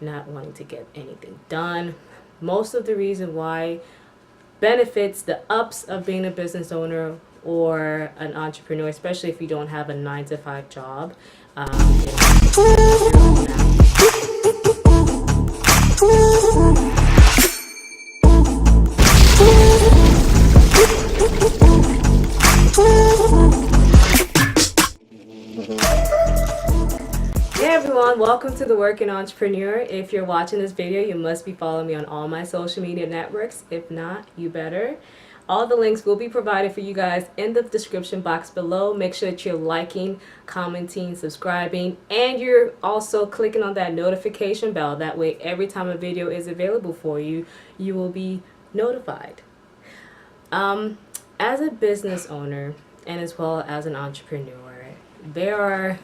not wanting to get anything done. Most of the reason why benefits, the ups of being a business owner or an entrepreneur, especially if you don't have a 9 to 5 job. Hey everyone, welcome to The Working Entrepreneur. If you're watching this video, you must be following me on all my social media networks. If not, you better. All the links will be provided for you guys in the description box below. Make sure that you're liking, commenting, subscribing, and you're also clicking on that notification bell. That way, every time a video is available for you, you will be notified. As a business owner and as well as an entrepreneur, there are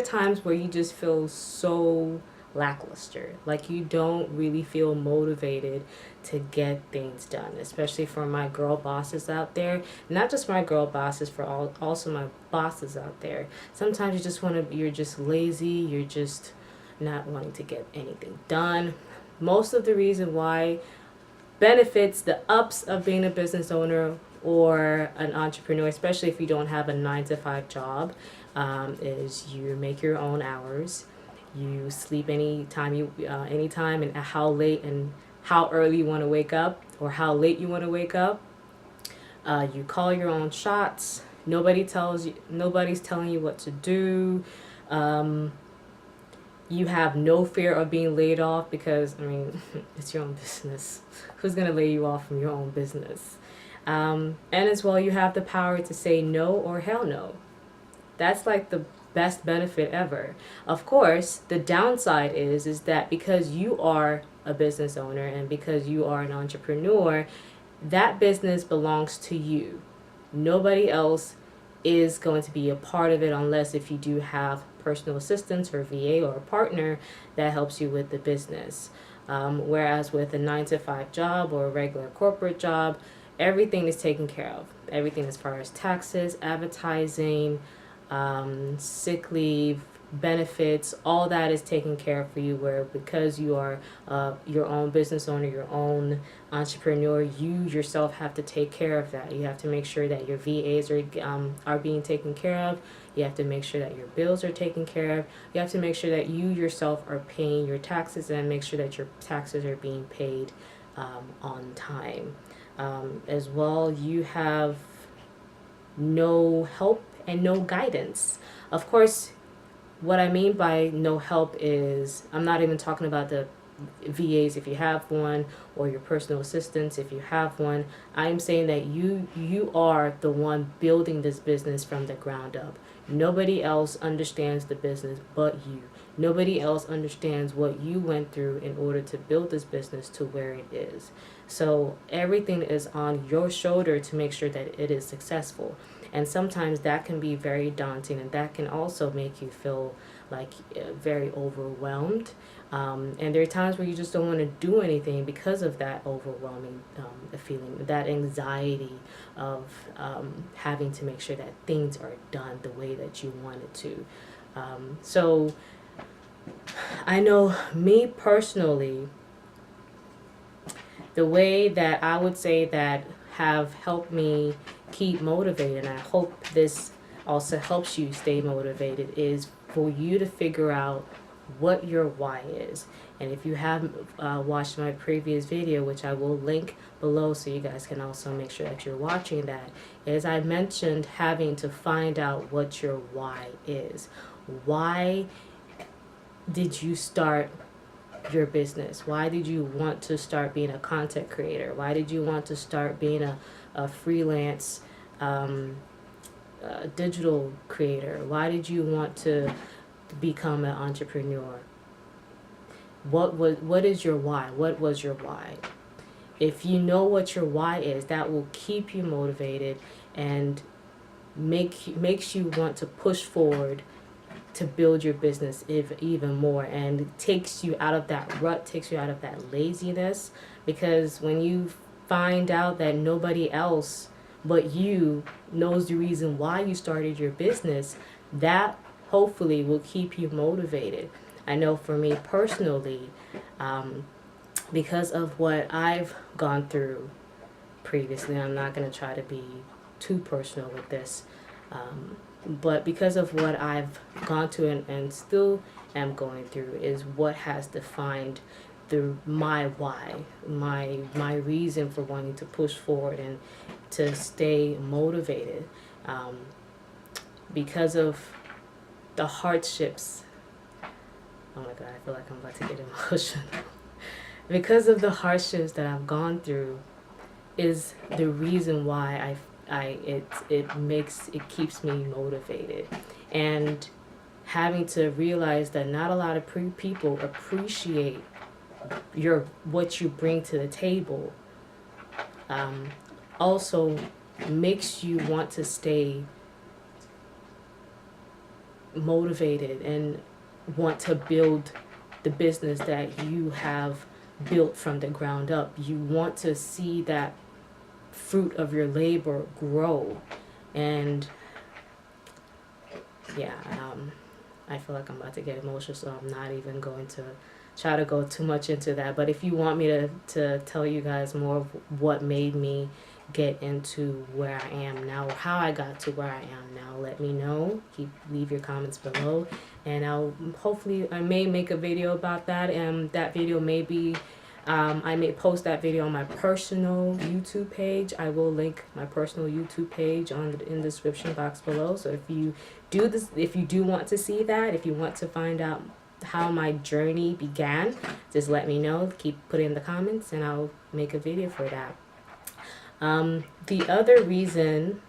times where you just feel so lackluster, like you don't really feel motivated to get things done, especially for my girl bosses out there. Not just my girl bosses, for also my bosses out there. Sometimes you're just lazy, you're just not wanting to get anything done. Most of the reason why benefits, the ups of being a business owner or an entrepreneur, especially if you don't have a 9 to 5 job, is you make your own hours. You sleep anytime and how late and how early you want to wake up or how late you want to wake up. You call your own shots. Nobody's telling you what to do. You have no fear of being laid off because, it's your own business. Who's going to lay you off from your own business? And as well, you have the power to say no or hell no. That's like the best benefit ever. Of course, the downside is that because you are a business owner and because you are an entrepreneur, that business belongs to you. Nobody else is going to be a part of it unless if you do have personal assistants or VA or a partner that helps you with the business. Whereas with a 9 to 5 job or a regular corporate job, everything is taken care of. Everything as far as taxes, advertising, sick leave, benefits, all that is taken care of for you, where because you are your own business owner, your own entrepreneur, you yourself have to take care of that. You have to make sure that your VAs are being taken care of. You have to make sure that your bills are taken care of. You have to make sure that you yourself are paying your taxes and make sure that your taxes are being paid on time. As well, you have no help and no guidance. Of course, what I mean by no help is I'm not even talking about the VAs if you have one or your personal assistants if you have one. I'm saying that you are the one building this business from the ground up. Nobody else understands the business but you. Nobody else understands what you went through in order to build this business to where it is. So everything is on your shoulder to make sure that it is successful. And sometimes that can be very daunting, and that can also make you feel like very overwhelmed. And there are times where you just don't want to do anything because of that overwhelming feeling, that anxiety of having to make sure that things are done the way that you want it to. So I know me personally, the way that I would say that have helped me keep motivated, and I hope this also helps you stay motivated, is for you to figure out what your why is. And if you haven't watched my previous video, which I will link below so you guys can also make sure that you're watching that, is I mentioned having to find out what your why is. Why did you start your business? Why did you want to start being a content creator? Why did you want to start being a freelance digital creator? Why did you want to become an entrepreneur? What is your why? What was your why? If you know what your why is, that will keep you motivated and makes you want to push forward to build your business even more, and takes you out of that rut, takes you out of that laziness. Because when you find out that nobody else but you knows the reason why you started your business, that hopefully will keep you motivated. I know for me personally, Because of what I've gone through previously. I'm not going to try to be too personal with this, but because of what I've gone to and still am going through is what has defined my why, my reason for wanting to push forward and to stay motivated, because of the hardships. Oh my God, I feel like I'm about to get emotional. Because of the hardships that I've gone through is the reason why it keeps me motivated, and having to realize that not a lot of people appreciate what you bring to the table, also makes you want to stay motivated and want to build the business that you have built from the ground up. You want to see that fruit of your labor grow. And yeah, I feel like I'm about to get emotional, so I'm not even going to try to go too much into that. But if you want me to tell you guys more of what made me get into where I am now, or how I got to where I am now, let me know. Leave your comments below, and I may make a video about that, and that video may be I may post that video on my personal YouTube page. I will link my personal YouTube page in the description box below. So if you do want to see that, if you want to find out how my journey began, just let me know. Put it in the comments, and I'll make a video for that. The other reason,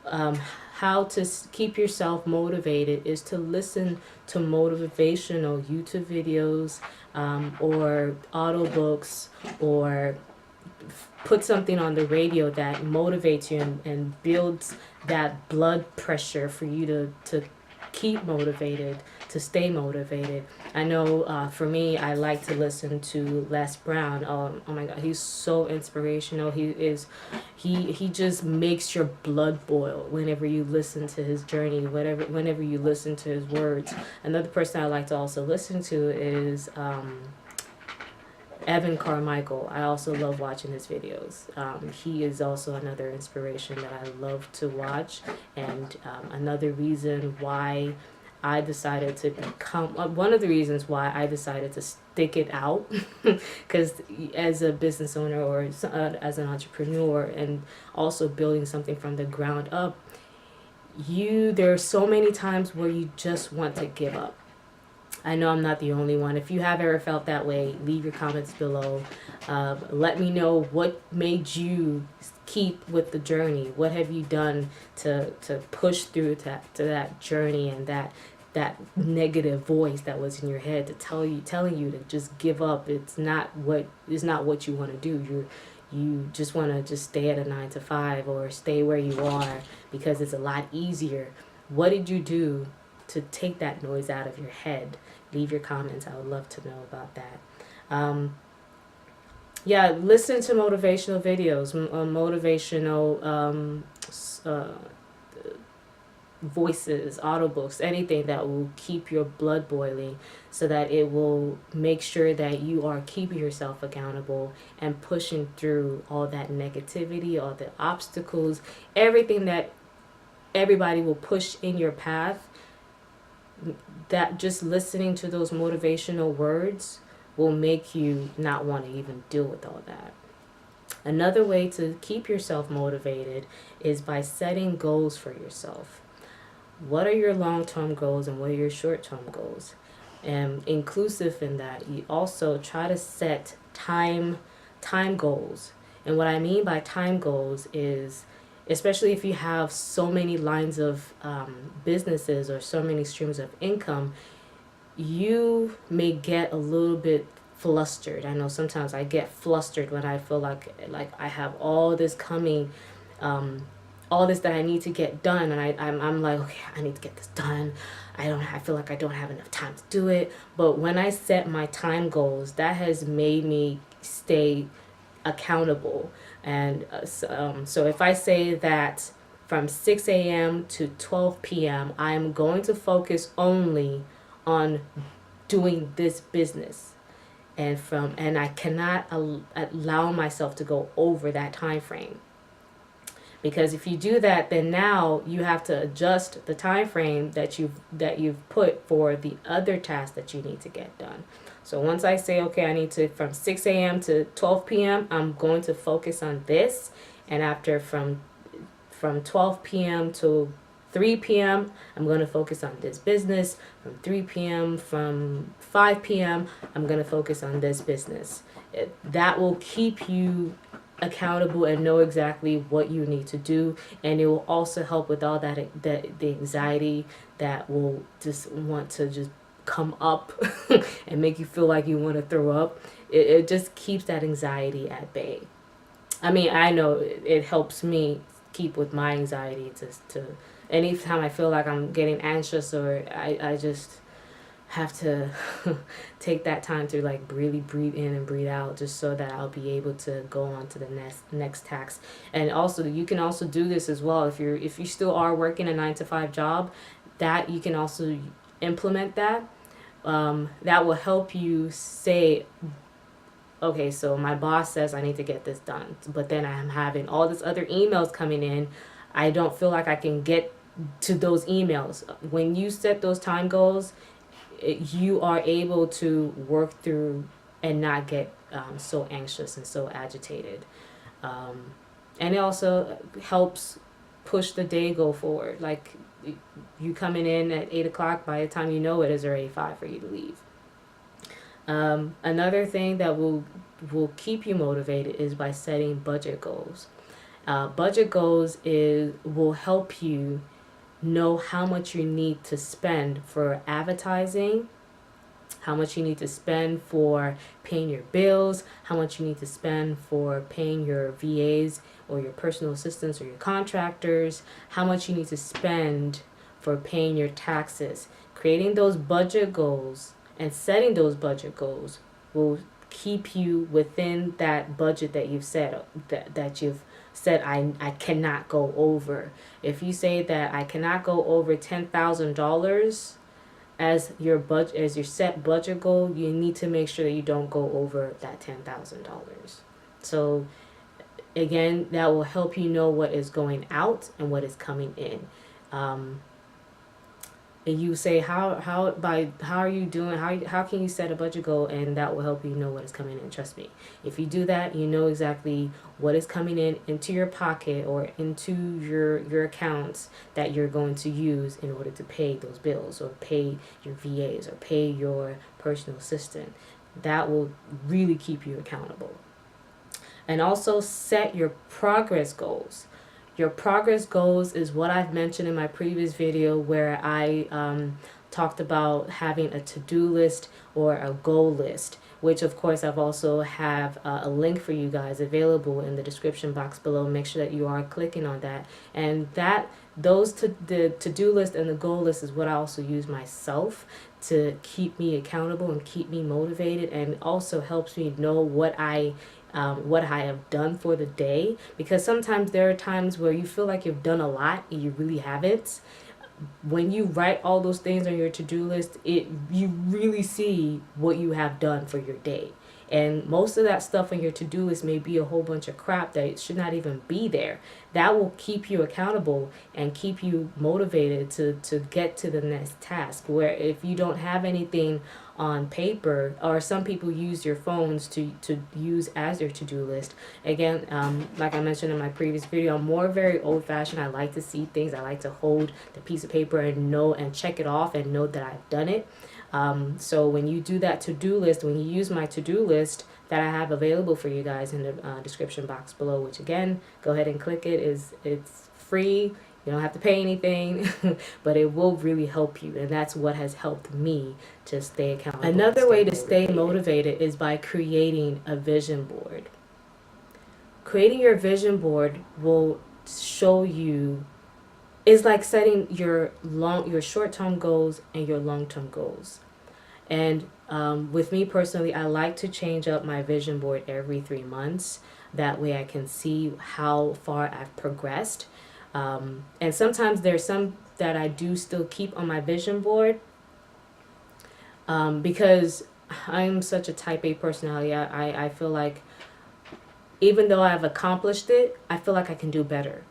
how to keep yourself motivated, is to listen to motivational YouTube videos, or audiobooks, or put something on the radio that motivates you and builds that blood pressure for you to keep motivated, to stay motivated. I know for me, I like to listen to Les Brown. Oh my God, he's so inspirational. He just makes your blood boil whenever you listen to his journey, whenever you listen to his words. Another person I like to also listen to is Evan Carmichael. I also love watching his videos. He is also another inspiration that I love to watch, and another reason why I decided to become, one of the reasons why I decided to stick it out, because as a business owner or as an entrepreneur, and also building something from the ground up, there are so many times where you just want to give up. I know I'm not the only one. If you have ever felt that way, leave your comments below. Let me know what made you keep with the journey. What have you done to push through to that journey, and that negative voice that was in your head telling you to just give up. It's not what you want to do. You just want to just stay at a 9 to 5 or stay where you are because it's a lot easier. What did you do to take that noise out of your head? Leave your comments. I would love to know about that. Yeah, listen to motivational videos, motivational voices, audiobooks, anything that will keep your blood boiling, so that it will make sure that you are keeping yourself accountable and pushing through all that negativity, all the obstacles, everything that everybody will push in your path. That just listening to those motivational words will make you not want to even deal with all that. Another way to keep yourself motivated is by setting goals for yourself. What are your long-term goals and what are your short-term goals? And inclusive in that, you also try to set time goals. And what I mean by time goals is, especially if you have so many lines of businesses or so many streams of income, you may get a little bit flustered. I know sometimes I get flustered when I feel like I have all this coming, all this that I need to get done, and I'm like, okay, I need to get this done. I feel like I don't have enough time to do it. But when I set my time goals, that has made me stay accountable. And so if I say that from 6 a.m. to 12 p.m. I'm going to focus only on doing this business, and I cannot allow myself to go over that time frame. Because if you do that, then now you have to adjust the time frame that you've put for the other tasks that you need to get done. So once I say, okay, I need to, from 6 a.m. to 12 p.m., I'm going to focus on this. And after from 12 p.m. to 3 p.m., I'm going to focus on this business. From 3 p.m., from 5 p.m., I'm going to focus on this business. That will keep you accountable and know exactly what you need to do, and it will also help with all that the anxiety that will just want to just come up and make you feel like you want to throw up. It just keeps that anxiety at bay. I mean, I know it helps me keep with my anxiety to anytime I feel like I'm getting anxious, or I just have to take that time to like really breathe in and breathe out, just so that I'll be able to go on to the next task. And also, you can also do this as well if you still are working a 9 to 5 job, that you can also implement that. That will help you say, okay, so my boss says I need to get this done, but then I'm having all this other emails coming in. I don't feel like I can get to those emails. When you set those time goals, you are able to work through and not get so anxious and so agitated. And it also helps push the day go forward. Like, you coming in at 8 o'clock, by the time you know it is already 5 for you to leave. Another thing that will keep you motivated is by setting budget goals. Budget goals will help you know how much you need to spend for advertising, how much you need to spend for paying your bills, how much you need to spend for paying your VAs or your personal assistants or your contractors, how much you need to spend for paying your taxes. Creating those budget goals and setting those budget goals will keep you within that budget that you've set, that you've said, I cannot go over. If you say that I cannot go over $10,000 as your budget, as your set budget goal, you need to make sure that you don't go over that $10,000. So again, that will help you know what is going out and what is coming in. And you say, how are you doing, how can you set a budget goal, and that will help you know what is coming in. Trust me, if you do that, you know exactly what is coming in into your pocket or into your accounts that you're going to use in order to pay those bills or pay your VAs or pay your personal assistant. That will really keep you accountable. And also set your progress goals. Your progress goals is what I've mentioned in my previous video, where I talked about having a to-do list or a goal list, which of course I've also have a link for you guys available in the description box below. Make sure that you are clicking on that. And the to-do list and the goal list is what I also use myself to keep me accountable and keep me motivated, and also helps me know what I have done for the day, because sometimes there are times where you feel like you've done a lot and you really haven't. When you write all those things on your to-do list, you really see what you have done for your day. And most of that stuff on your to-do list may be a whole bunch of crap that should not even be there. That will keep you accountable and keep you motivated to get to the next task. Where if you don't have anything on paper, or some people use your phones to use as their to-do list. Again, like I mentioned in my previous video, I'm more very old-fashioned. I like to see things. I like to hold the piece of paper and know and check it off and know that I've done it. So when you do that to-do list, when you use my to-do list that I have available for you guys in the description box below, which again, go ahead and click it. It's free. You don't have to pay anything, but it will really help you. And that's what has helped me to stay accountable. Another way to stay motivated is by creating a vision board. Creating your vision board will show you, it's like setting your short-term goals and your long-term goals. And with me personally, I like to change up my vision board every 3 months. That way I can see how far I've progressed. And sometimes there's some that I do still keep on my vision board. Because I'm such a type A personality. I feel like even though I've accomplished it, I feel like I can do better.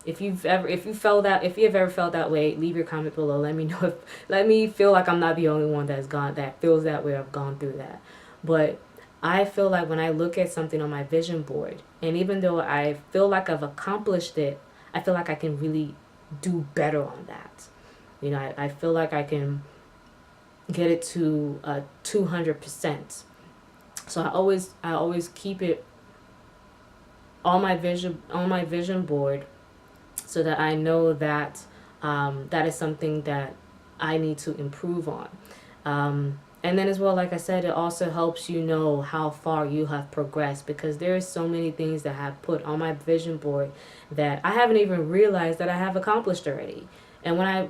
If you've ever felt that way, leave your comment below. Let me know if let me feel like I'm not the only one that feels that way. I've gone through that. But I feel like when I look at something on my vision board, and even though I feel like I've accomplished it, I feel like I can really do better on that. I feel like I can get it to 200%. So I always keep it on my vision board, so that I know that that is something that I need to improve on. And then as well, like I said, it also helps you know how far you have progressed, because there are so many things that I have put on my vision board that I haven't even realized that I have accomplished already. And when I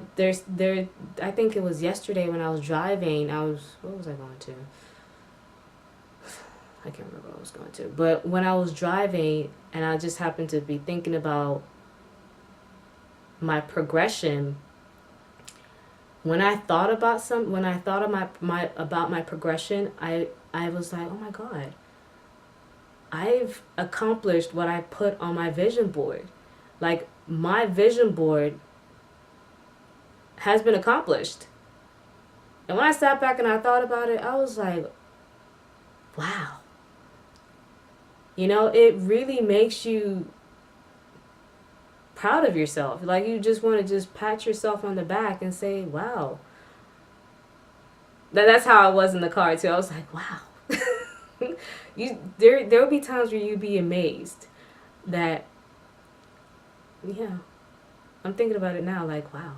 think it was yesterday when I was driving, what was I going to? I can't remember what I was going to. But when I was driving and I just happened to be thinking about my progression, when I thought of my progression, I was like, oh my god, I've accomplished what I put on my vision board. Like, my vision board has been accomplished. And when I sat back and I thought about it, I was like, wow. It really makes you proud of yourself. Like, you just want to just pat yourself on the back and say, wow. That's how I was in the car too. I was like, wow. There will be times where you'd be amazed that, yeah, I'm thinking about it now, like, wow,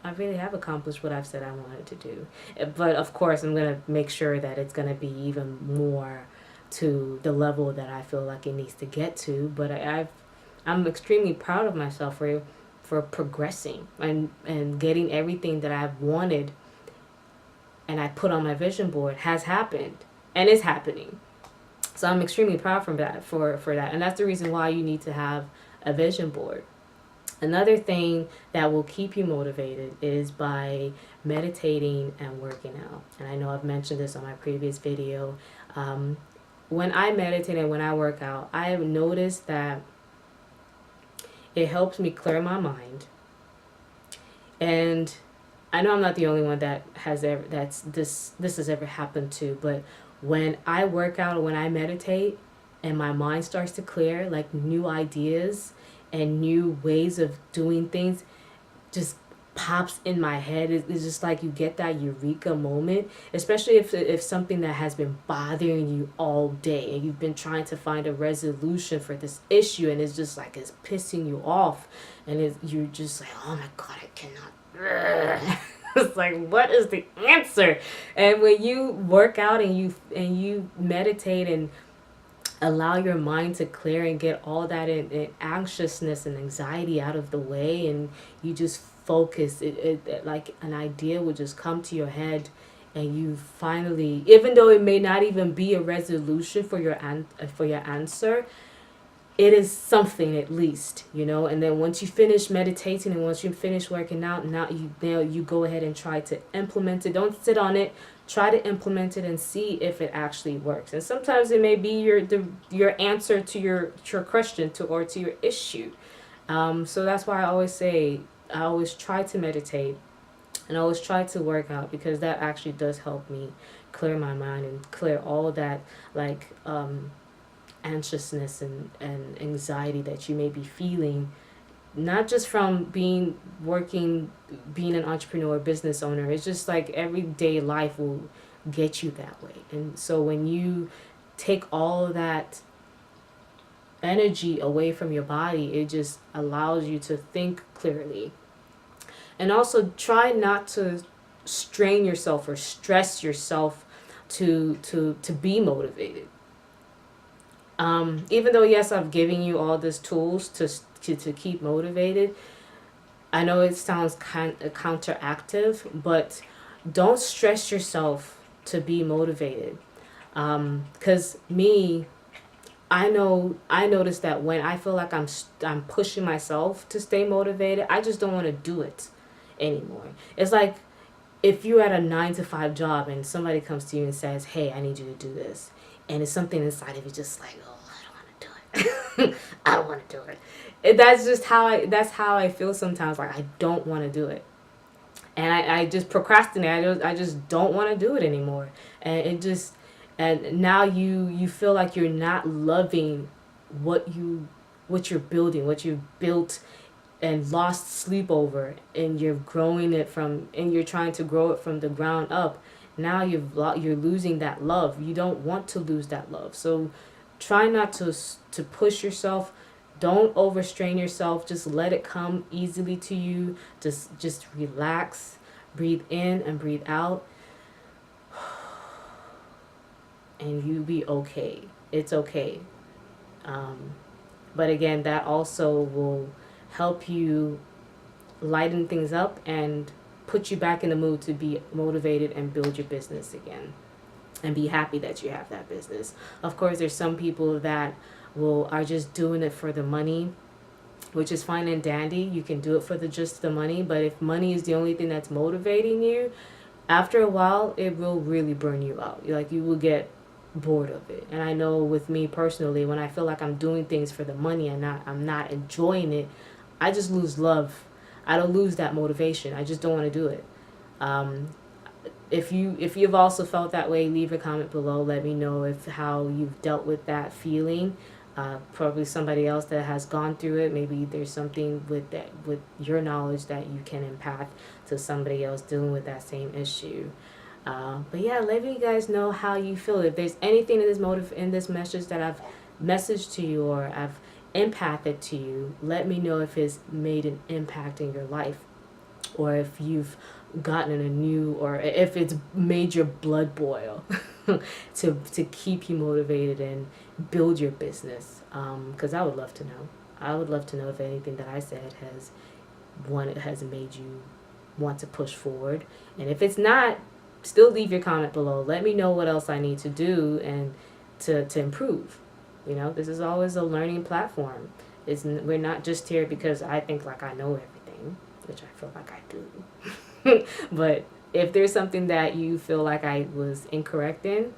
I really have accomplished what I've said I wanted to do. But of course, I'm going to make sure that it's going to be even more to the level that I feel like it needs to get to. But I'm extremely proud of myself for progressing and getting everything that I've wanted and I put on my vision board has happened and is happening. So I'm extremely proud for that. And that's the reason why you need to have a vision board. Another thing that will keep you motivated is by meditating and working out. And I know I've mentioned this on my previous video. When I meditate and when I work out, I have noticed that it helps me clear my mind. And I know I'm not the only one that this has ever happened to, but when I work out or when I meditate and my mind starts to clear, like new ideas and new ways of doing things just pops in my head. It's just like you get that eureka moment, especially if something that has been bothering you all day and you've been trying to find a resolution for this issue, and it's just like it's pissing you off, and you're just like, oh my god, I cannot. It's like, what is the answer? And when you work out and you meditate and allow your mind to clear and get all that in anxiousness and anxiety out of the way, and you just focus, it like an idea would just come to your head, and you finally, even though it may not even be a resolution for your answer, it is something at least, and then once you finish meditating and once you finish working out, now you go ahead and try to implement it. Don't sit on it. Try to implement it and see if it actually works. And sometimes it may be your answer to your question or to your issue. So that's why I always say, I always try to meditate and I always try to work out, because that actually does help me clear my mind and clear all that, like, anxiousness and anxiety that you may be feeling, not just from being an entrepreneur, business owner. It's just like everyday life will get you that way. And so when you take all of that energy away from your body, it just allows you to think clearly. And also try not to strain yourself or stress yourself to be motivated. Even though, yes, I've given you all these tools to keep motivated, I know it sounds kind of counteractive, but don't stress yourself to be motivated. Because I notice that when I feel like I'm pushing myself to stay motivated, I just don't want to do it anymore. It's like if you're at a 9 to 5 job and somebody comes to you and says, hey, I need you to do this, and it's something inside of you just like, oh, I don't want to do it. I don't want to do it. That's just that's how I feel sometimes. Like, I don't want to do it. And I just procrastinate. I just don't want to do it anymore. And it just, and now you feel like you're not loving what you're building, what you've built and lost sleep over, and you're growing it from, and you're trying to grow it from the ground up. Now you're losing that love. You don't want to lose that love. So try not to push yourself. Don't overstrain yourself. Just let it come easily to you. Just relax, breathe in and breathe out, and you be okay. It's okay. But again, that also will help you lighten things up and put you back in the mood to be motivated and build your business again and be happy that you have that business. Of course, there's some people that are just doing it for the money, which is fine and dandy. You can do it for just the money, but if money is the only thing that's motivating you, after a while it will really burn you out. Like, you will get bored of it. And I know with me personally, when I feel like I'm doing things for the money and I'm not enjoying it, I just lose love. I don't lose that motivation. I just don't want to do it. If you've also felt that way, leave a comment below. Let me know how you've dealt with that feeling. Probably somebody else that has gone through it. Maybe there's something with your knowledge that you can impact to somebody else dealing with that same issue. But yeah, let me guys know how you feel. If there's anything in this message that I've messaged to you or I've impacted to you, let me know if it's made an impact in your life, or if you've gotten a new, or if it's made your blood boil to keep you motivated and build your business. Because I would love to know. I would love to know if anything that I said has made you want to push forward. And if it's not, still leave your comment below. Let me know what else I need to do and to improve. You know, this is always a learning platform. We're not just here because I think like I know everything, which I feel like I do. But if there's something that you feel like I was incorrect in,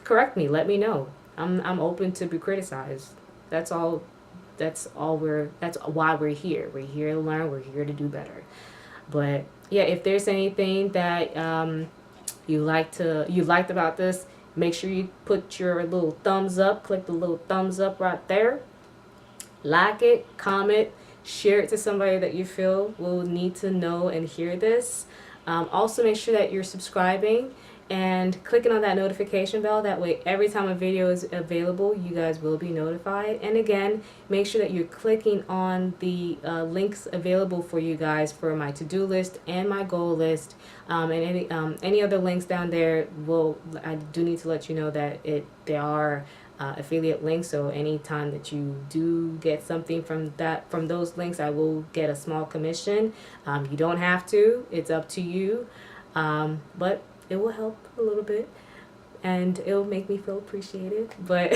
correct me. Let me know. I'm open to be criticized. That's all. That's why we're here. We're here to learn. We're here to do better. But yeah, if there's anything that you liked about this, make sure you put your little thumbs up. Click the little thumbs up right there. Like it, comment, share it to somebody that you feel will need to know and hear this. Also, make sure that you're subscribing and clicking on that notification bell. That way, every time a video is available, you guys will be notified. And again, make sure that you're clicking on the links available for you guys for my to-do list and my goal list. And any other links down there I do need to let you know that they are affiliate links. So anytime that you do get something from those links, I will get a small commission. You don't have to. It's up to you. But it will help a little bit, and it'll make me feel appreciated. But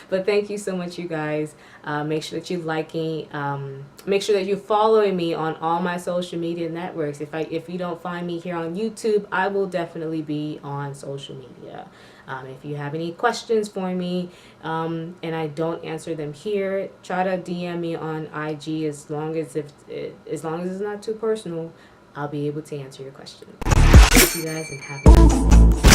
but thank you so much, you guys. Make sure that you're liking. Make sure that you're following me on all my social media networks. If you don't find me here on YouTube, I will definitely be on social media. If you have any questions for me and I don't answer them here, try to DM me on IG. As long as it's not too personal, I'll be able to answer your question. Thank you guys and have a nice day.